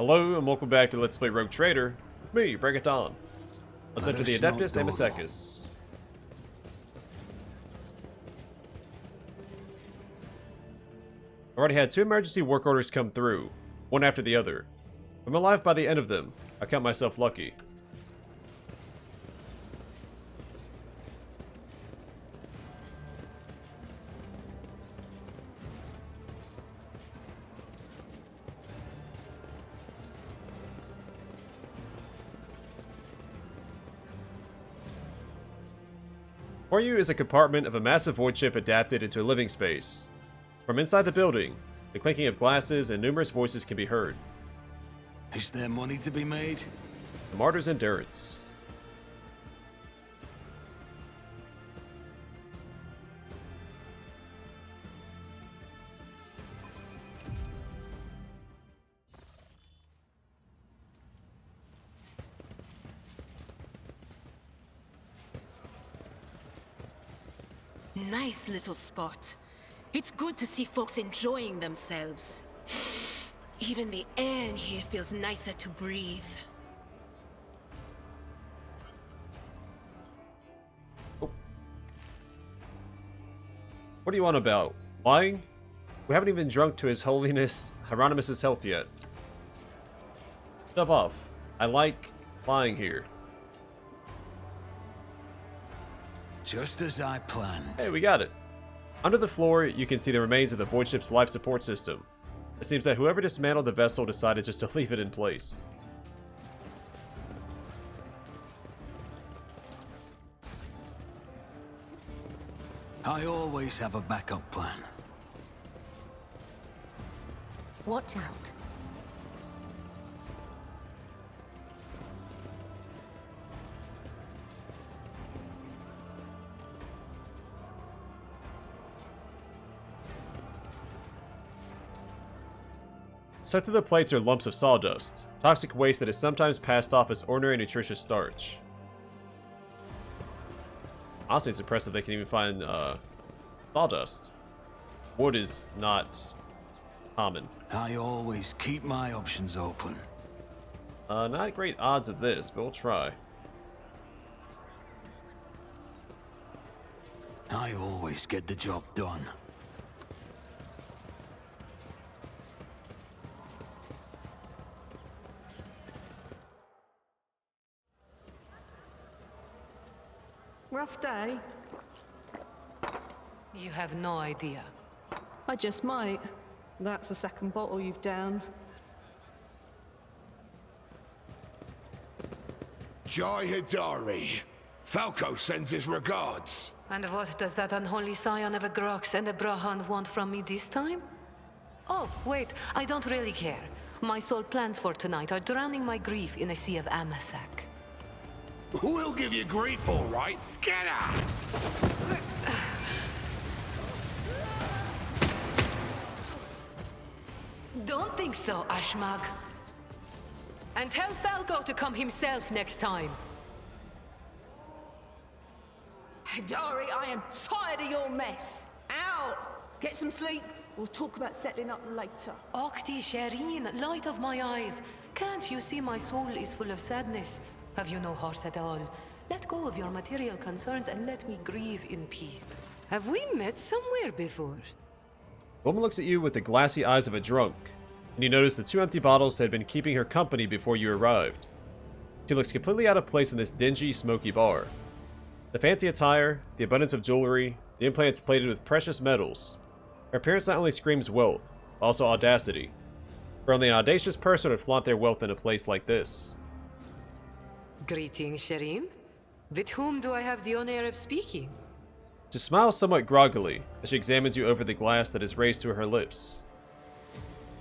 Hello and welcome back to Let's Play Rogue Trader with me, Break It Dawn. Let's enter the Adeptus Amasecus. I already had 2 emergency work orders come through, one after the other. I'm alive by the end of them. I count myself lucky. Before you is a compartment of a massive void ship adapted into a living space. From inside the building, the clinking of glasses and numerous voices can be heard. Is there money to be made? The Martyr's Endurance. Nice little spot. It's good to see folks enjoying themselves. Even the air in here feels nicer to breathe. Oh. What do you want about? Lying? We haven't even drunk to His Holiness Hieronymus's health yet. Step off. I like lying here. Just as I planned. Hey, we got it. Under the floor, you can see the remains of the void ship's life support system. It seems that whoever dismantled the vessel decided just to leave it in place. I always have a backup plan. Watch out. Stuck to the plates are lumps of sawdust, toxic waste that is sometimes passed off as ordinary nutritious starch. Honestly, it's impressive they can even find sawdust. Wood is not common. I always keep my options open. Not great odds of this, but we'll try. I always get the job done. Rough day? You have no idea. I just might. That's the second bottle you've downed. Jae Heydari. Falco sends his regards. And what does that unholy scion of a Grox and a Brahan want from me this time? Oh, wait, I don't really care. My sole plans for tonight are drowning my grief in a sea of Amasec. We'll give you grief, all right. Get out! Don't think so, Ashmag. And tell Falco to come himself next time. Heydari, I am tired of your mess. Out! Get some sleep. We'll talk about settling up later. Okti Shireen, light of my eyes. Can't you see my soul is full of sadness? Have you no heart at all? Let go of your material concerns and let me grieve in peace. Have we met somewhere before? The woman looks at you with the glassy eyes of a drunk, and you notice the 2 empty bottles had been keeping her company before you arrived. She looks completely out of place in this dingy, smoky bar. The fancy attire, the abundance of jewelry, the implants plated with precious metals. Her appearance not only screams wealth, but also audacity. For only an audacious person would flaunt their wealth in a place like this. Greetings, Shireen. With whom do I have the honor of speaking? She smiles somewhat groggily as she examines you over the glass that is raised to her lips.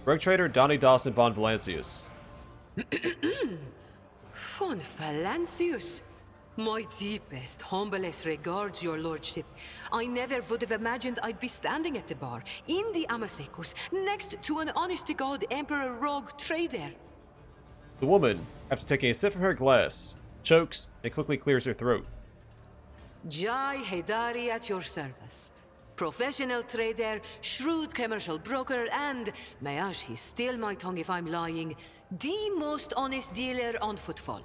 Rogue Trader Donnie Dawson von Valancius. Von Valancius. My deepest, humblest regards, your lordship. I never would have imagined I'd be standing at the bar, in the Amasecus, next to an honest-to-God Emperor Rogue Trader. The woman, after taking a sip from her glass, chokes and quickly clears her throat. Jae Heydari at your service. Professional trader, shrewd commercial broker, and, may he steal my tongue if I'm lying, The most honest dealer on Footfall.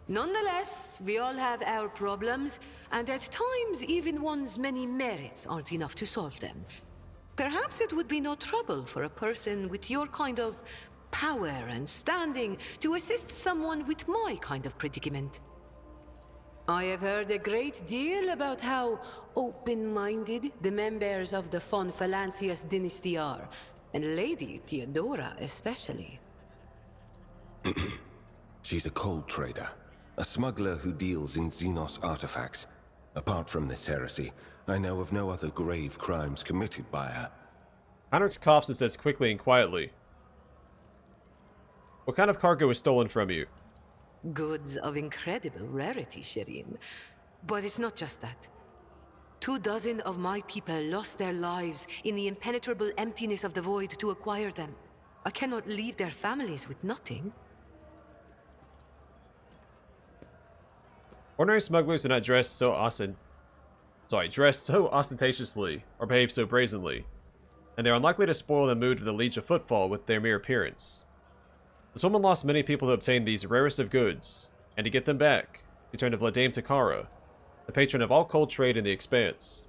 Nonetheless, we all have our problems, and at times even one's many merits aren't enough to solve them. Perhaps it would be no trouble for a person with your kind of power and standing to assist someone with my kind of predicament. I have heard a great deal about how open-minded the members of the von Valancius dynasty are, and Lady Theodora especially. She's a cold trader, a smuggler who deals in Xenos artifacts. Apart from this heresy, I know of no other grave crimes committed by her. Heinrich coughs and says quickly and quietly, "What kind of cargo was stolen from you?" Goods of incredible rarity, Shireen. But it's not just that. 24 of my people lost their lives in the impenetrable emptiness of the void to acquire them. I cannot leave their families with nothing. Ordinary smugglers do not dress so ostentatiously or behave so brazenly, and they are unlikely to spoil the mood of the Liege of Footfall with their mere appearance. This woman lost many people to obtain these rarest of goods, and to get them back, she turned to Vladame Takara, the patron of all cold trade in the Expanse.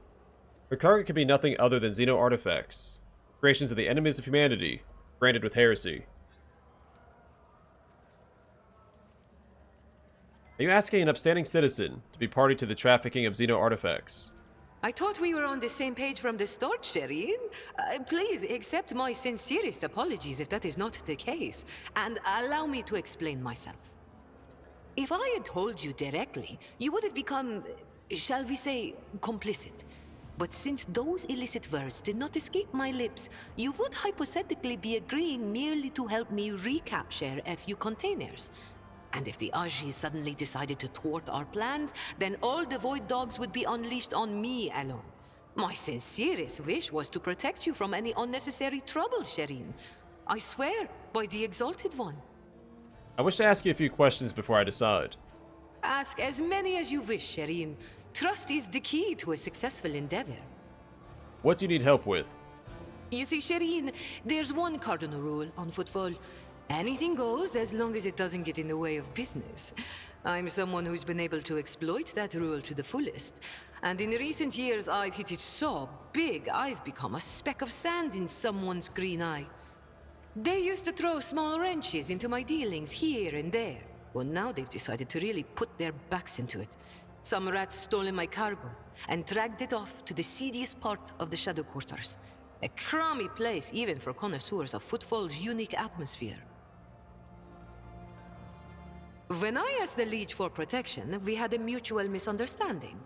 Her cargo could be nothing other than Xeno artifacts, creations of the enemies of humanity, branded with heresy. Are you asking an upstanding citizen to be party to the trafficking of Xeno artifacts? I thought we were on the same page from the start, Shireen. Please accept my sincerest apologies if that is not the case, and allow me to explain myself. If I had told you directly, you would have become, shall we say, complicit. But since those illicit words did not escape my lips, you would hypothetically be agreeing merely to help me recapture a few containers. And if the Ajis suddenly decided to thwart our plans, then all the Void Dogs would be unleashed on me alone. My sincerest wish was to protect you from any unnecessary trouble, Shireen. I swear, by the Exalted One. I wish to ask you a few questions before I decide. Ask as many as you wish, Shireen. Trust is the key to a successful endeavor. What do you need help with? You see, Shireen, there's one cardinal rule on Footfall. Anything goes as long as it doesn't get in the way of business. I'm someone who's been able to exploit that rule to the fullest. And in recent years, I've hit it so big, I've become a speck of sand in someone's green eye. They used to throw small wrenches into my dealings here and there. Well, now they've decided to really put their backs into it. Some rats stolen my cargo and dragged it off to the seediest part of the Shadow Quarters. A crummy place even for connoisseurs of Footfall's unique atmosphere. When I asked the Liege for protection, we had a mutual misunderstanding.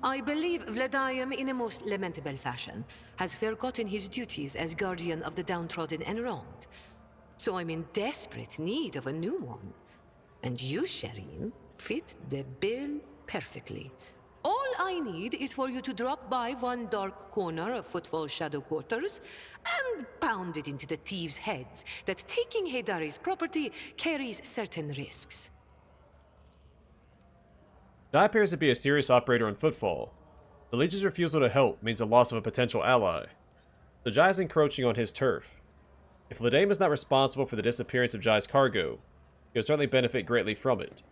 I believe Vladime, in a most lamentable fashion, has forgotten his duties as guardian of the downtrodden and wronged. So I'm in desperate need of a new one. And you, Shireen, fit the bill perfectly. All I need is for you to drop by one dark corner of Footfall Shadow Quarters and pound it into the thieves' heads that taking Heydari's property carries certain risks. Jae appears to be a serious operator on Footfall. The Liege's refusal to help means the loss of a potential ally. So Jae is encroaching on his turf. If Vladame is not responsible for the disappearance of Jae's cargo, he'll certainly benefit greatly from it.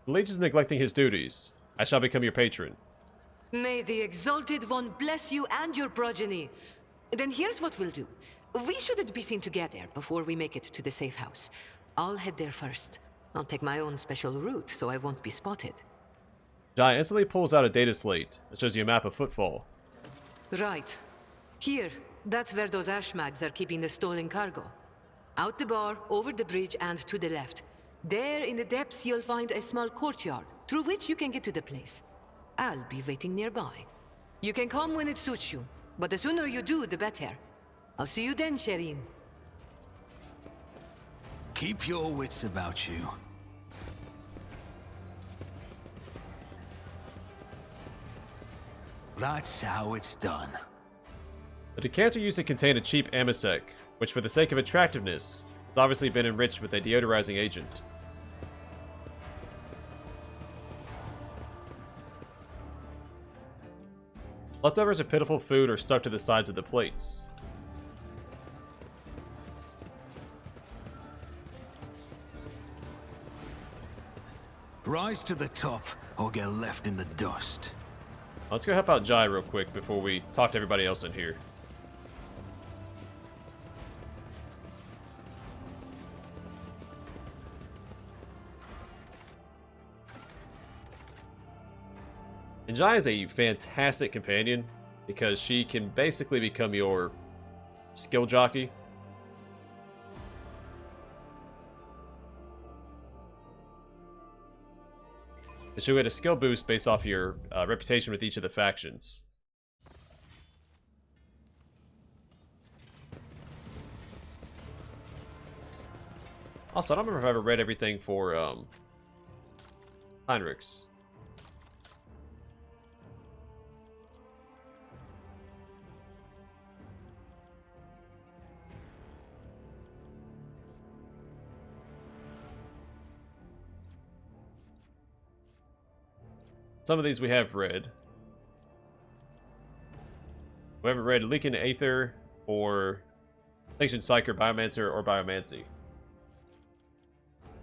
The Liege is neglecting his duties. I shall become your patron. May the Exalted One bless you and your progeny. Then here's what we'll do. We shouldn't be seen together before we make it to the safe house. I'll head there first. I'll take my own special route so I won't be spotted. Jae instantly pulls out a data slate that shows you a map of Footfall. Right. Here, that's where those ashmags are keeping the stolen cargo. Out the bar, over the bridge, and to the left. There in the depths you'll find a small courtyard, through which you can get to the place. I'll be waiting nearby. You can come when it suits you, but the sooner you do, the better. I'll see you then, Shireen. Keep your wits about you. That's how it's done. The decanter used to contain a cheap Amasec, which for the sake of attractiveness, has obviously been enriched with a deodorizing agent. Leftovers of pitiful food are stuck to the sides of the plates. Rise to the top, or get left in the dust. Let's go help out Jae real quick before we talk to everybody else in here. And Jae is a fantastic companion because she can basically become your skill jockey. She'll get a skill boost based off your reputation with each of the factions. Also, I don't remember if I ever read everything for Heinrichs. Some of these we have read. We haven't read Leaking Aether or Sanctioned Psyker, Biomancer, or Biomancy.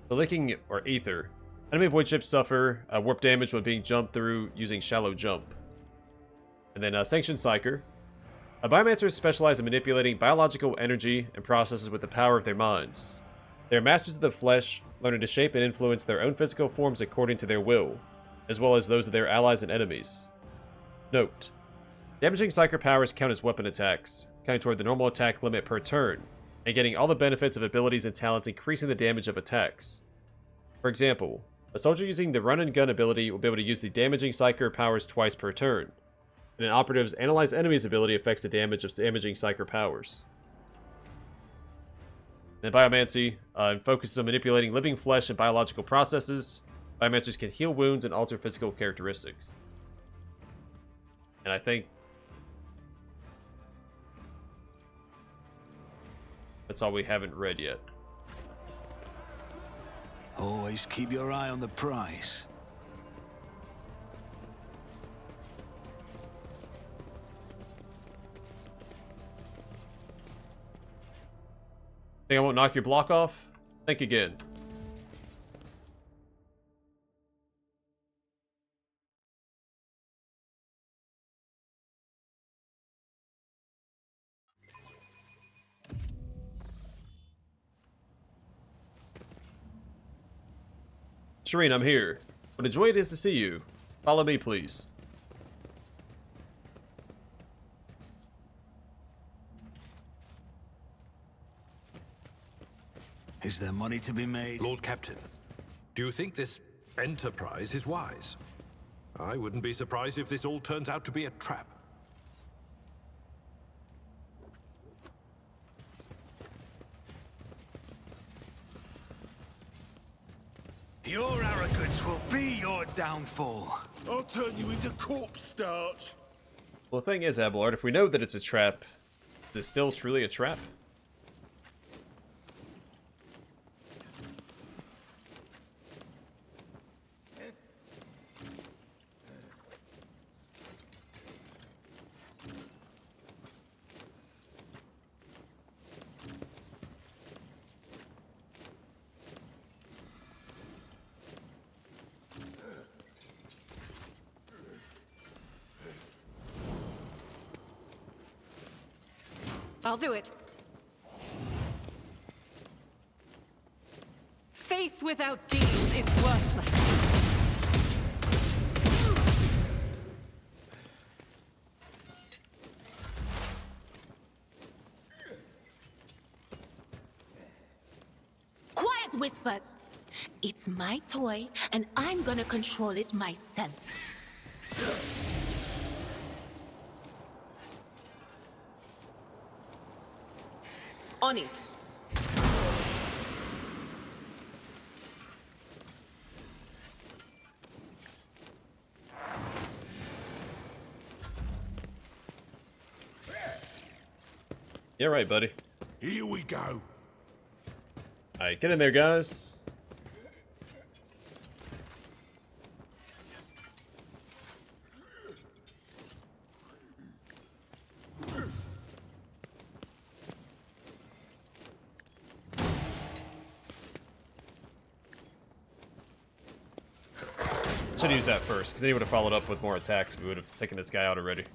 The Leaking or Aether. Enemy void ships suffer warp damage when being jumped through using shallow jump. And then Sanctioned Psyker. Biomancers specialize in manipulating biological energy and processes with the power of their minds. They are masters of the flesh, learning to shape and influence their own physical forms according to their will, as well as those of their allies and enemies. Note: damaging Psyker powers count as weapon attacks, counting toward the normal attack limit per turn, and getting all the benefits of abilities and talents increasing the damage of attacks. For example, a soldier using the run and gun ability will be able to use the damaging Psyker powers twice per turn, and an operative's analyze enemies ability affects the damage of damaging Psyker powers. Then Biomancy focuses on manipulating living flesh and biological processes. Biomancers can heal wounds and alter physical characteristics. And I think that's all we haven't read yet. Always keep your eye on the prize. Think I won't knock your block off? Think again. Shireen, I'm here. What a joy it is to see you. Follow me, please. Is there money to be made? Lord Captain, do you think this enterprise is wise? I wouldn't be surprised if this all turns out to be a trap. Your arrogance will be your downfall. I'll turn you into corpse starch. Well, the thing is, Abelard, if we know that it's a trap, is it still truly a trap? I'll do it. Faith without deeds is worthless. Quiet, Whispers! It's my toy, and I'm gonna control it myself. On it. Yeah, right, buddy. Here we go. Alright, get in there, guys. Should use that first, because then he would have followed up with more attacks. We would have taken this guy out already.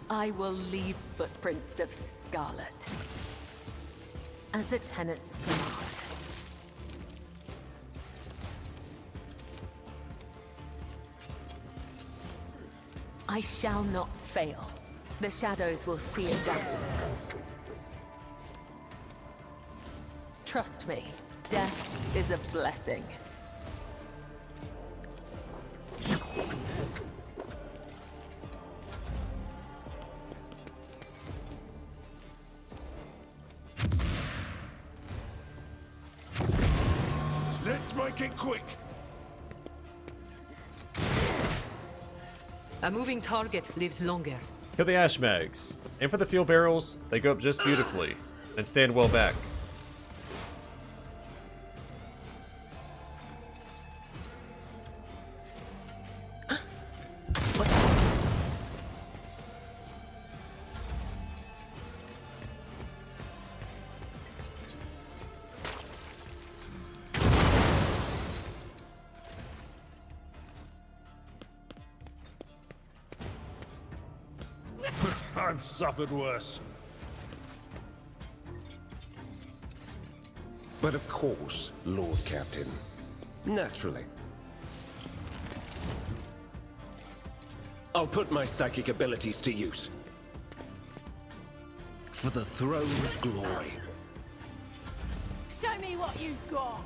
I will leave footprints of scarlet, as the tenants demand. I shall not fail. The shadows will see it done. Trust me, death is a blessing. Let's make it quick. A moving target lives longer. Kill the ash mags. Aim for the fuel barrels. They go up just beautifully. And stand well back. I've suffered worse. But of course, Lord Captain. Naturally. I'll put my psychic abilities to use. For the throne's glory. Show me what you've got.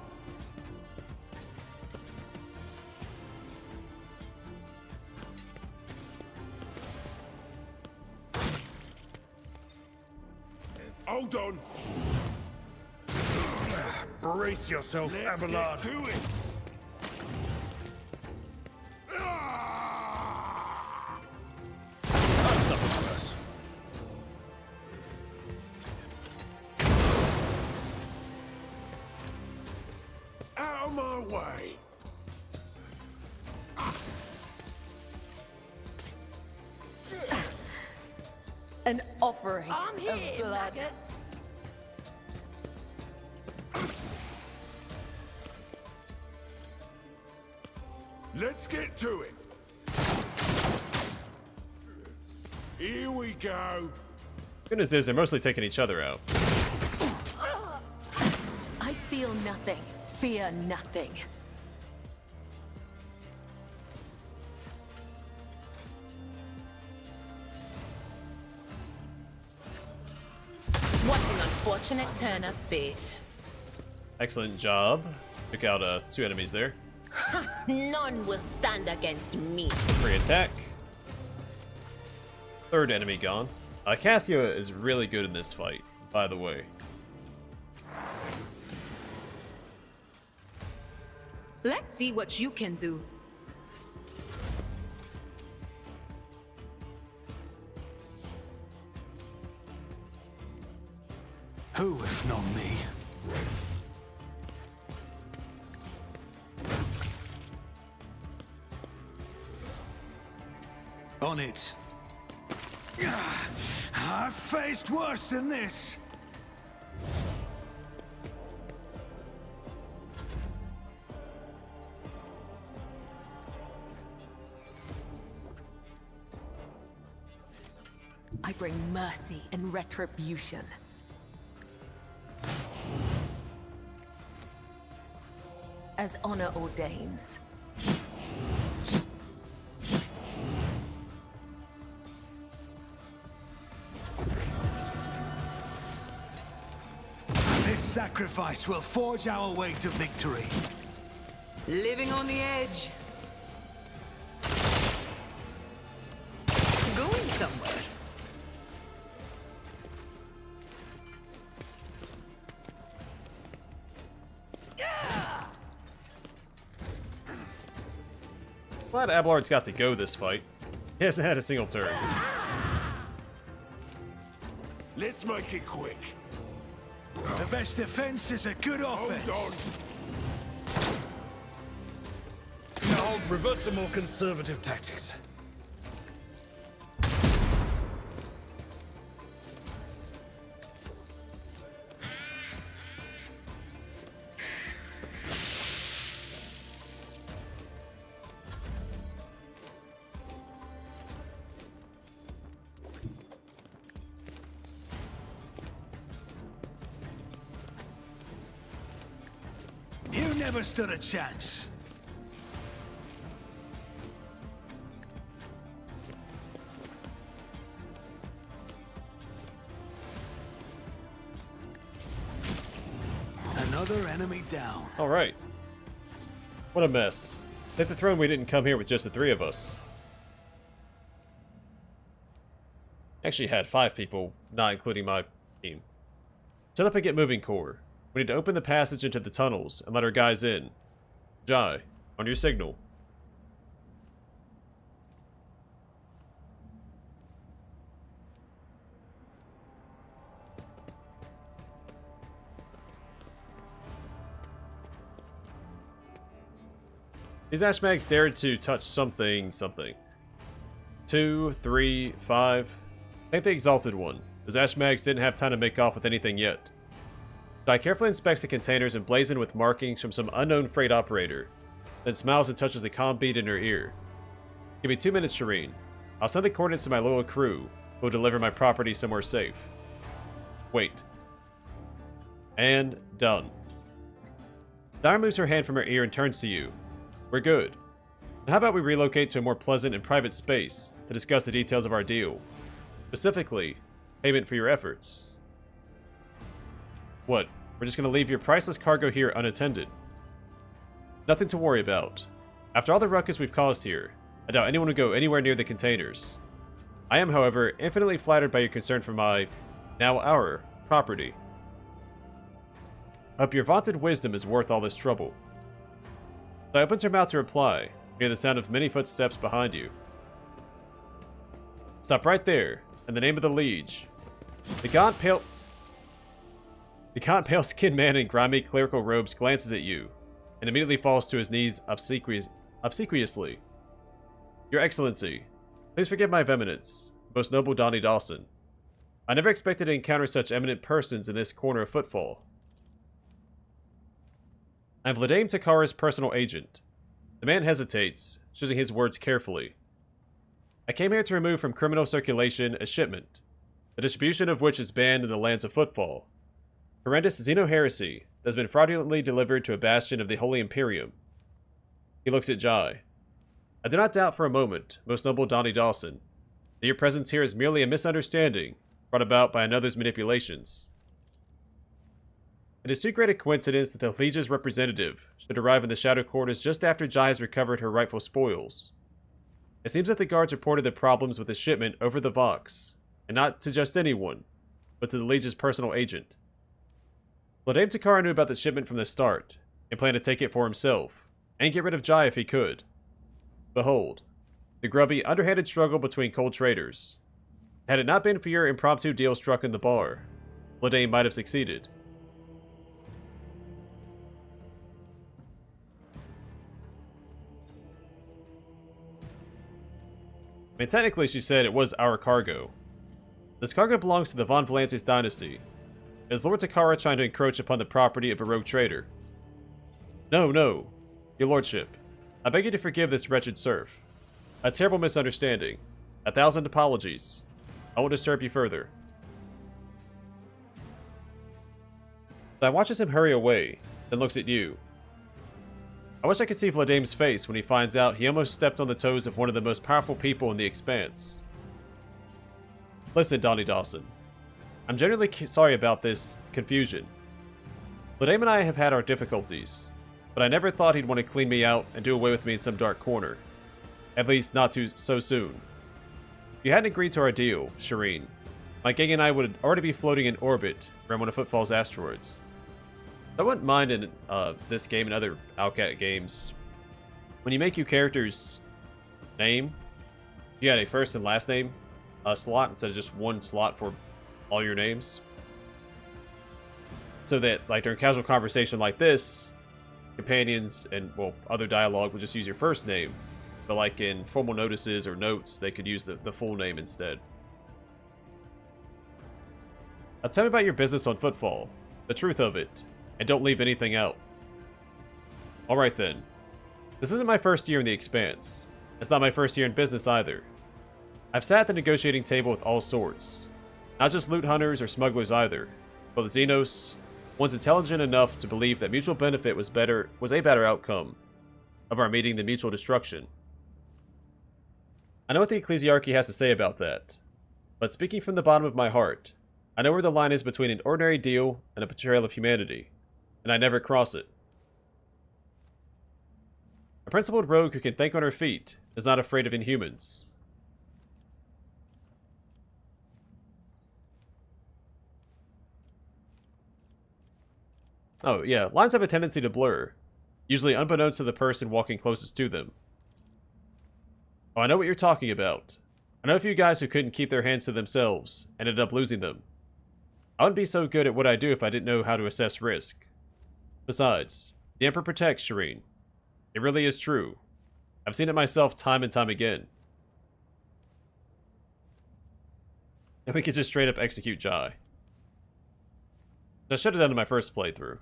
Hold on. Brace yourself, Let's Abelard. get to it. I've suffered worse. Out of my way. An offering I'm of here, blood. maggots. Let's get to it. Here we go. Goodness is, they're mostly taking each other out. I feel nothing. Fear nothing. What an unfortunate turn of fate. Excellent job. Took out 2 enemies there. None will stand against me. Free attack. 3rd enemy gone. Cassio is really good in this fight, by the way. Let's see what you can do. Who if not me? On it. I've faced worse than this. I bring mercy and retribution. As honor ordains. This sacrifice will forge our way to victory. Living on the edge. Going somewhere. Glad Abelard's got to go this fight. He hasn't had a single turn. Let's make it quick. The best defense is a good offense. Hold Revert to more conservative tactics. You never stood a chance. Another enemy down. Alright. What a mess. Take the throne we didn't come here with just the 3 of us. Actually had 5 people, not including my team. Shut up and get moving, Core. We need to open the passage into the tunnels and let our guys in. Jae, on your signal. These Ashmags dared to touch something. 2, 3, 5. I think the Exalted one. Those Ashmags didn't have time to make off with anything yet. Jae carefully inspects the containers emblazoned with markings from some unknown freight operator, then smiles and touches the comm bead in her ear. Give me 2 minutes, Shireen. I'll send the coordinates to my loyal crew, who will deliver my property somewhere safe. Wait. And done. Dara moves her hand from her ear and turns to you. We're good. Now how about we relocate to a more pleasant and private space to discuss the details of our deal? Specifically, payment for your efforts. What? We're just gonna leave your priceless cargo here unattended? Nothing to worry about. After all the ruckus we've caused here, I doubt anyone would go anywhere near the containers. I am, however, infinitely flattered by your concern for my, now our, property. I hope your vaunted wisdom is worth all this trouble. Jae opens her mouth to reply, hear the sound of many footsteps behind you. Stop right there, in the name of the Liege. The gaunt pale-skinned man in grimy clerical robes glances at you, and immediately falls to his knees obsequiously. Your Excellency, please forgive my vehemence, most noble Donnie Dawson. I never expected to encounter such eminent persons in this corner of Footfall. I am Vladame Takara's personal agent. The man hesitates, choosing his words carefully. I came here to remove from criminal circulation a shipment, the distribution of which is banned in the lands of Footfall. Horrendous xeno-heresy that has been fraudulently delivered to a bastion of the Holy Imperium. He looks at Jae. I do not doubt for a moment, most noble Donnie Dawson, that your presence here is merely a misunderstanding brought about by another's manipulations. It is too great a coincidence that the Liege's representative should arrive in the Shadow Quarters just after Jae has recovered her rightful spoils. It seems that the guards reported the problems with the shipment over the Vox, and not to just anyone, but to the Liege's personal agent. Vladame Takara knew about the shipment from the start, and planned to take it for himself, and get rid of Jae if he could. Behold, the grubby, underhanded struggle between cold traders. Had it not been for your impromptu deal struck in the bar, Vladame might have succeeded. I mean, technically, she said it was our cargo. This cargo belongs to the Von Valances dynasty. Is Lord Takara trying to encroach upon the property of a rogue trader? No, no. Your lordship, I beg you to forgive this wretched serf. A terrible misunderstanding. 1,000 apologies. I won't disturb you further. Jae watches him hurry away, then looks at you. I wish I could see Vladame's face when he finds out he almost stepped on the toes of one of the most powerful people in the Expanse. Listen, Donnie Dawson. I'm genuinely sorry about this confusion. Vladame and I have had our difficulties, but I never thought he'd want to clean me out and do away with me in some dark corner. At least not so soon. If you hadn't agreed to our deal, Shireen, my gang and I would already be floating in orbit around one of Footfall's asteroids. I wouldn't mind in this game and other Owlcat games, when you make your character's name, you got a first and last name slot instead of just one slot for all your names. So that, like, during casual conversation like this, companions and, well, other dialogue would just use your first name. But like in formal notices or notes, they could use the full name instead. Now tell me about your business on Footfall. The truth of it. And don't leave anything out. Alright then. This isn't my first year in the Expanse. It's not my first year in business either. I've sat at the negotiating table with all sorts. Not just loot hunters or smugglers either, but the Xenos, ones intelligent enough to believe that mutual benefit was a better outcome of our meeting than mutual destruction. I know what the Ecclesiarchy has to say about that, but speaking from the bottom of my heart, I know where the line is between an ordinary deal and a betrayal of humanity, and I never cross it. A principled rogue who can think on her feet is not afraid of inhumans. Oh, yeah, lines have a tendency to blur, usually unbeknownst to the person walking closest to them. Oh, I know what you're talking about. I know a few guys who couldn't keep their hands to themselves and ended up losing them. I wouldn't be so good at what I do if I didn't know how to assess risk. Besides, the Emperor protects, Shireen. It really is true. I've seen it myself time and time again. And we could just straight up execute Jae. I should have done in my first playthrough.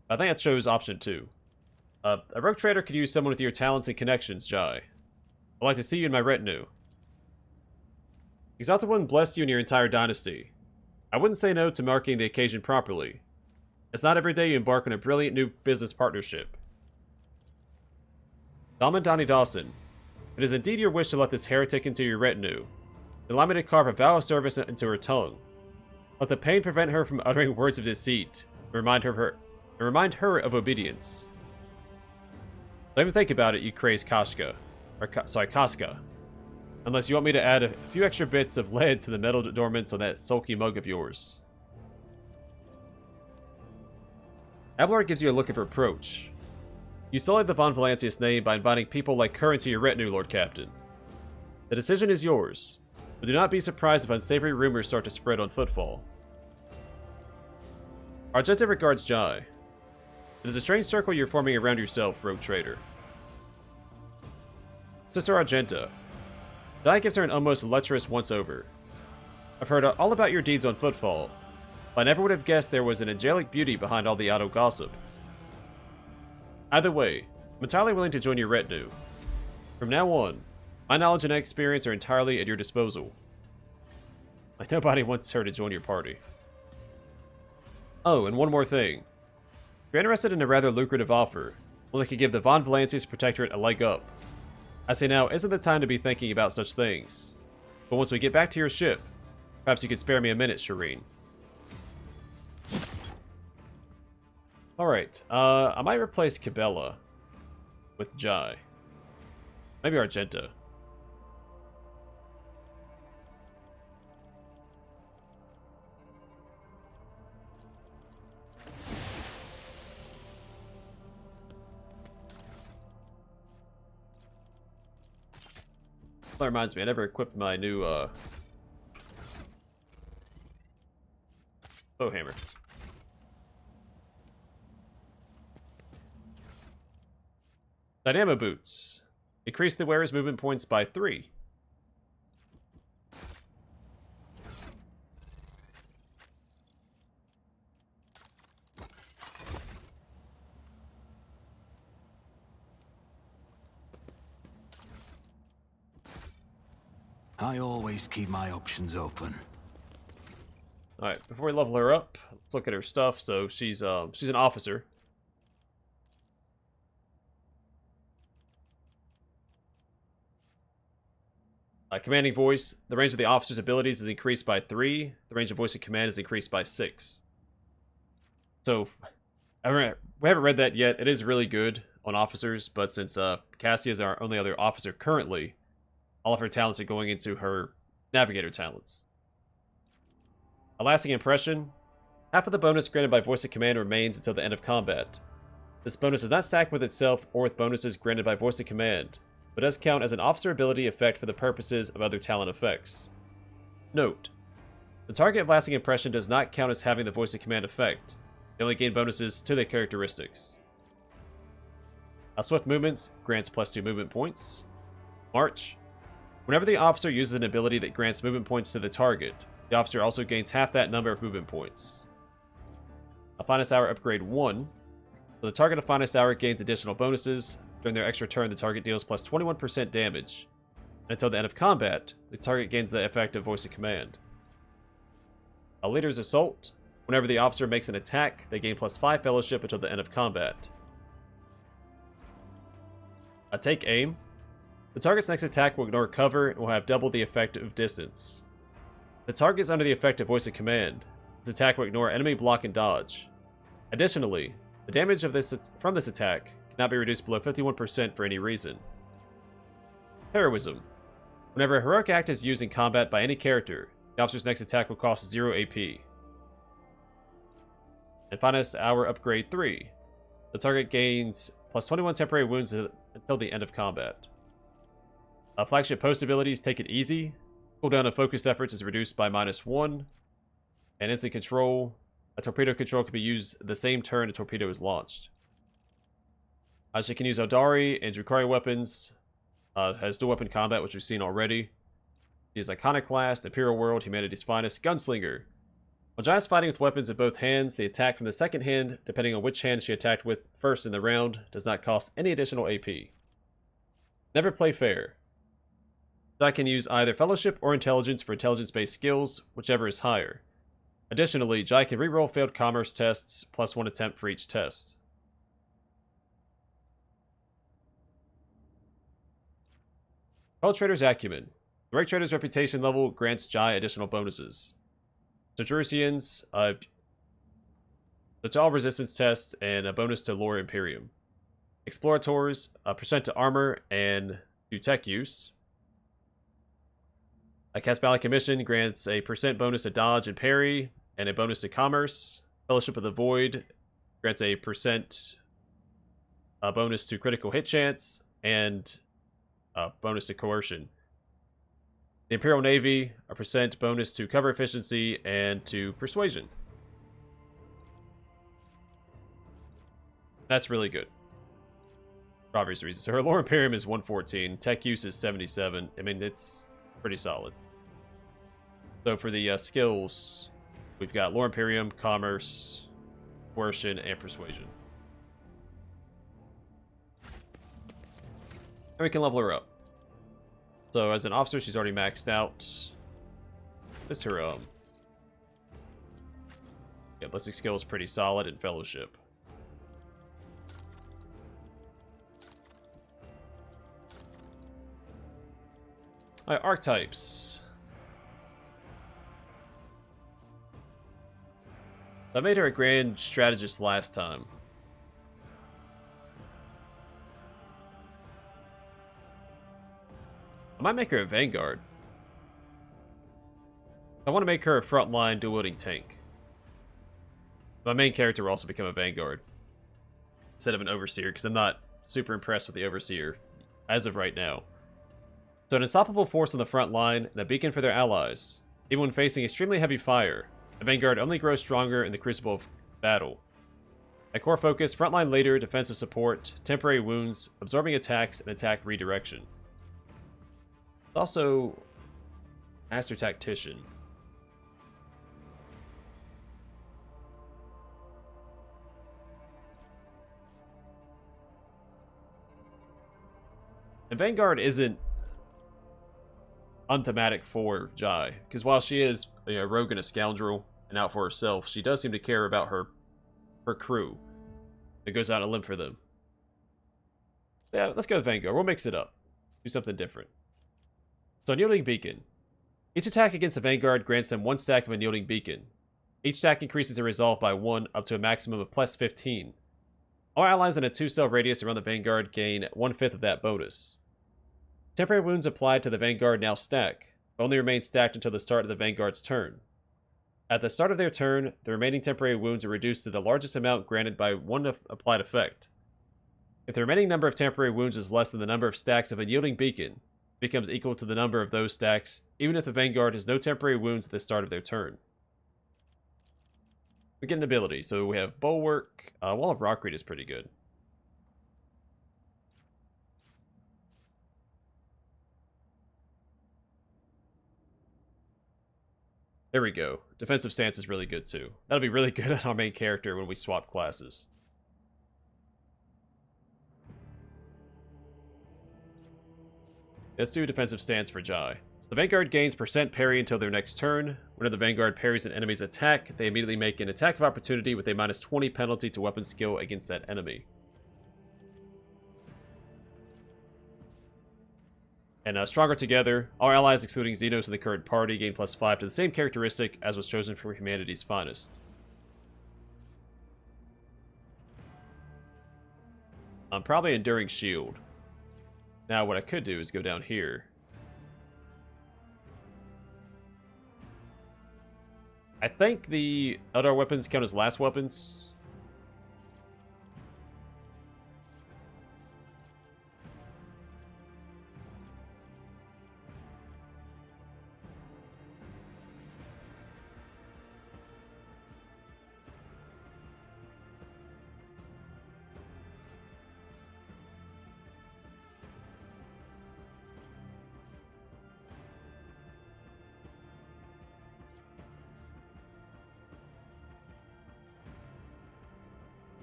I think I chose option 2. A rogue trader could use someone with your talents and connections, Jae. I'd like to see you in my retinue. Exalted One blessed you in your entire dynasty. I wouldn't say no to marking the occasion properly. It's not every day you embark on a brilliant new business partnership. Dalman Donnie Dawson, it is indeed your wish to let this heretic into your retinue. Then allow me to carve a vow of service into her tongue. Let the pain prevent her from uttering words of deceit, and remind her of obedience. Don't even think about it, you crazed Kashka. Casca. Unless you want me to add a few extra bits of lead to the metal adornments on that sulky mug of yours. Abelard gives you a look of reproach. You sullied the Von Valancius name by inviting people like her into your retinue, Lord Captain. The decision is yours, but do not be surprised if unsavory rumors start to spread on Footfall. Argenta regards Jae. It is a strange circle you're forming around yourself, rogue trader. Sister Argenta. Jae gives her an almost lecherous once-over. I've heard all about your deeds on Footfall, but I never would have guessed there was an angelic beauty behind all the idle gossip. Either way, I'm entirely willing to join your retinue. From now on, my knowledge and experience are entirely at your disposal. Like nobody wants her to join your party. Oh, and one more thing. If you're interested in a rather lucrative offer, one that could give the Von Valancius Protectorate a leg up, I say now isn't the time to be thinking about such things. But once we get back to your ship, perhaps you could spare me a minute, Shireen. Alright, I might replace Cabela with Jae. Maybe Argenta. That reminds me, I never equipped my new, bowhammer. Dynamo Boots. Increase the wearer's movement points by 3. I always keep my options open. Alright, before we level her up, let's look at her stuff. So she's an officer. Commanding voice. The range of the officer's abilities is increased by 3. The range of voice and command is increased by 6. So, we haven't read that yet. It is really good on officers, but since Cassia is our only other officer currently, all of her talents are going into her navigator talents. A lasting impression. Half of the bonus granted by voice and command remains until the end of combat. This bonus does not stack with itself or with bonuses granted by voice and command, but does count as an officer ability effect for the purposes of other talent effects. Note: The target lasting impression does not count as having the voice of command effect. They only gain bonuses to their characteristics. Swift movements grants +2 movement points. March. Whenever the officer uses an ability that grants movement points to the target, the officer also gains half that number of movement points. A Finest Hour upgrade 1. So the target of Finest Hour gains additional bonuses. During their extra turn, the target deals plus 21% damage. And until the end of combat, the target gains the effect of Voice of Command. A Leader's Assault. Whenever the officer makes an attack, they gain +5 fellowship until the end of combat. A Take Aim. The target's next attack will ignore cover and will have double the effect of distance. The target is under the effect of Voice of Command. Its attack will ignore enemy block and dodge. Additionally, the damage from this attack cannot be reduced below 51% for any reason. Heroism. Whenever a heroic act is used in combat by any character, the officer's next attack will cost 0 AP. And Finest Hour Upgrade 3. The target gains +21 temporary wounds until the end of combat. Flagship post abilities Take It Easy. Cooldown of focus efforts is reduced by -1. And instant control. A torpedo control can be used the same turn a torpedo is launched. She can use Heydari and Drukhari weapons. Has dual weapon combat, which we've seen already. She is Iconoclast, Imperial World, Humanity's Finest, Gunslinger. When Jae is fighting with weapons in both hands, the attack from the second hand, depending on which hand she attacked with first in the round, does not cost any additional AP. Never play fair. Jae can use either Fellowship or Intelligence for intelligence-based skills, whichever is higher. Additionally, Jae can reroll failed commerce tests, +1 attempt for each test. Call Trader's Acumen. The Rank Trader's reputation level grants Jae additional bonuses. Sojurusians, to all resistance tests, and a bonus to Lore Imperium. Explorators, a % to armor and to tech use. A Casbalic Commission grants a % bonus to dodge and parry, and a bonus to commerce. Fellowship of the Void grants a % bonus to critical hit chance, and a bonus to coercion. The Imperial Navy, a % bonus to cover efficiency and to persuasion. That's really good. For obvious reasons. So her Lore Imperium is 114, tech use is 77. I mean, it's pretty solid. So for the skills, we've got Lore Imperium, Commerce, Coercion, and Persuasion. And we can level her up. So as an officer, she's already maxed out. This her ballistic skill is pretty solid in Fellowship. Alright, archetypes. I made her a grand strategist last time. I might make her a Vanguard. I want to make her a frontline dual-wielding tank. My main character will also become a Vanguard instead of an Overseer, because I'm not super impressed with the Overseer as of right now. So an unstoppable force on the front line and a beacon for their allies. Even when facing extremely heavy fire, a Vanguard only grows stronger in the crucible of battle. At core focus, frontline leader, defensive support, temporary wounds, absorbing attacks, and attack redirection. Also, Master Tactician. And Vanguard isn't unthematic for Jae, because while she is a rogue and a scoundrel and out for herself, she does seem to care about her crew. It goes out on a limb for them. Yeah, let's go with Vanguard. We'll mix it up. Do something different. So, Unyielding Beacon. Each attack against a Vanguard grants them 1 stack of Unyielding Beacon. Each stack increases their resolve by 1 up to a maximum of +15. All allies in a 2-cell radius around the Vanguard gain 1/5 of that bonus. Temporary wounds applied to the Vanguard now stack, but only remain stacked until the start of the Vanguard's turn. At the start of their turn, the remaining temporary wounds are reduced to the largest amount granted by 1 applied effect. If the remaining number of temporary wounds is less than the number of stacks of Unyielding Beacon, becomes equal to the number of those stacks, even if the Vanguard has no temporary wounds at the start of their turn. We get an ability, so we have Bulwark. Wall of Rockreed is pretty good. There we go. Defensive Stance is really good too. That'll be really good on our main character when we swap classes. Let's do Defensive Stance for Jae. So the Vanguard gains % parry until their next turn. Whenever the Vanguard parries an enemy's attack, they immediately make an attack of opportunity with a -20 penalty to weapon skill against that enemy. And stronger together, all allies excluding Xenos in the current party gain +5 to the same characteristic as was chosen for humanity's finest. Probably Enduring Shield. Now what I could do is go down here. I think the Eldar weapons count as last weapons.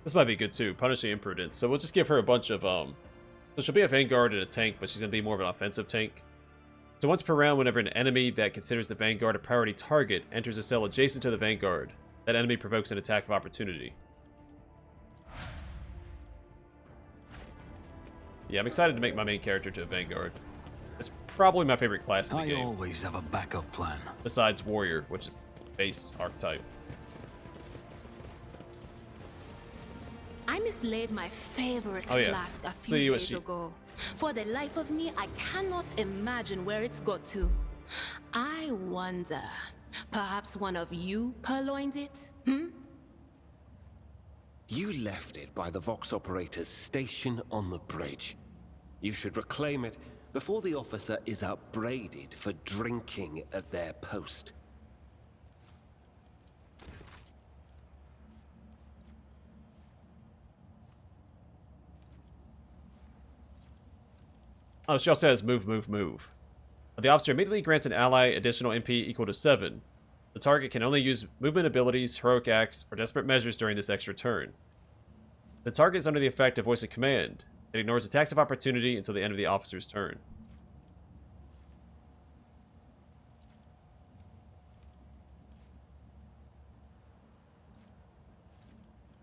This might be good too, Punishing Imprudence. So we'll just give her a bunch of, so she'll be a Vanguard and a tank, but she's going to be more of an offensive tank. So once per round, whenever an enemy that considers the Vanguard a priority target enters a cell adjacent to the Vanguard, that enemy provokes an attack of opportunity. Yeah, I'm excited to make my main character to a Vanguard. It's probably my favorite class in the game. I always have a backup plan. Besides Warrior, which is base archetype. I mislaid my favorite yeah. flask a See few what days she- ago. For the life of me, I cannot imagine where it's got to. I wonder, perhaps one of you purloined it? You left it by the Vox operator's station on the bridge. You should reclaim it before the officer is upbraided for drinking at their post. Oh, she also has move, move, move. The officer immediately grants an ally additional MP equal to 7. The target can only use movement abilities, heroic acts, or desperate measures during this extra turn. The target is under the effect of voice of command. It ignores attacks of opportunity until the end of the officer's turn.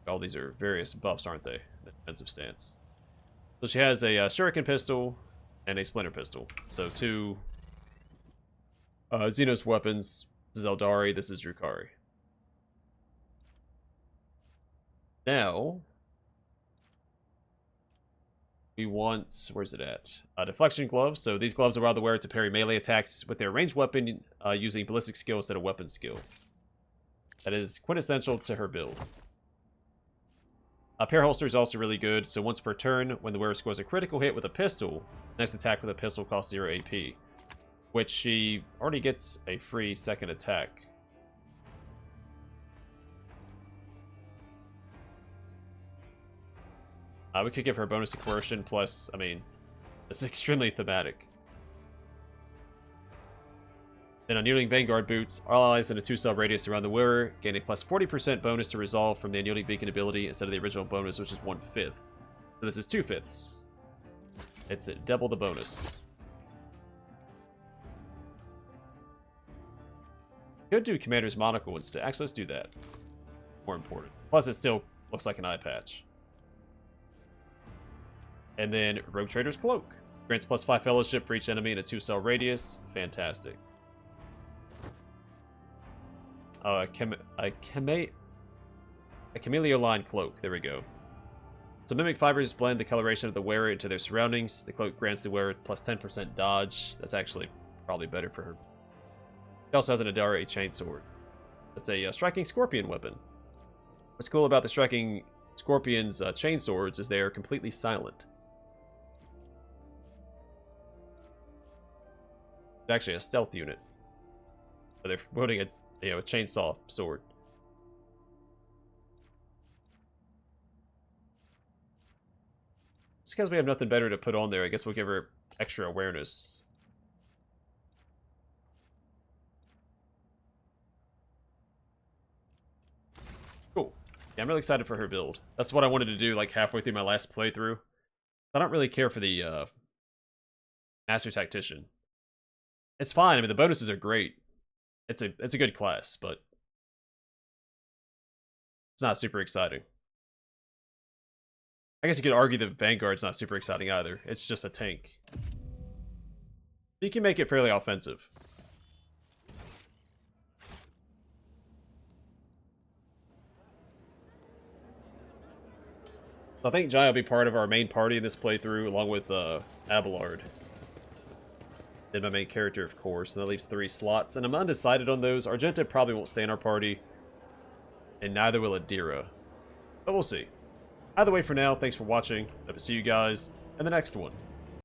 All these are various buffs, aren't they? The defensive stance. So she has a shuriken pistol and a splinter pistol. So 2 Xenos weapons. This is Eldari, this is Drukhari. Now, we want, where's it at? Deflection gloves. So these gloves allow the wearer to parry melee attacks with their ranged weapon using ballistic skill instead of weapon skill. That is quintessential to her build. Pair holster is also really good, so once per turn, when the wearer scores a critical hit with a pistol, next attack with a pistol costs 0 AP, which she already gets a free second attack. We could give her a bonus to coercion, plus, I mean, it's extremely thematic. Then unyielding Vanguard boots, all allies in a 2-cell radius around the wearer gain a plus 40% bonus to resolve from the unyielding beacon ability instead of the original bonus, which is 1/5. So this is 2/5. It's double the bonus. Could do Commander's Monocle instead. Actually, let's do that. More important. Plus, it still looks like an eye patch. And then Rogue Trader's Cloak. Grants plus 5 fellowship for each enemy in a 2-cell radius. Fantastic. A Camellia Line Cloak. There we go. So Mimic Fibers blend the coloration of the wearer into their surroundings. The cloak grants the wearer plus 10% dodge. That's actually probably better for her. She also has an Adara Chainsword. That's a striking scorpion weapon. What's cool about the striking scorpion's chainswords is they are completely silent. It's actually a stealth unit. But they're wielding a chainsaw sword. It's because we have nothing better to put on there. I guess we'll give her extra awareness. Cool. Yeah, I'm really excited for her build. That's what I wanted to do like halfway through my last playthrough. I don't really care for the Master Tactician. It's fine. I mean, the bonuses are great. It's a good class, but it's not super exciting. I guess you could argue that Vanguard's not super exciting either. It's just a tank. You can make it fairly offensive. I think Jae will be part of our main party in this playthrough, along with Abelard. Then my main character, of course, and that leaves 3 slots. And I'm undecided on those. Argenta probably won't stay in our party, and neither will Adira. But we'll see. Either way, for now, thanks for watching. I will see you guys in the next one.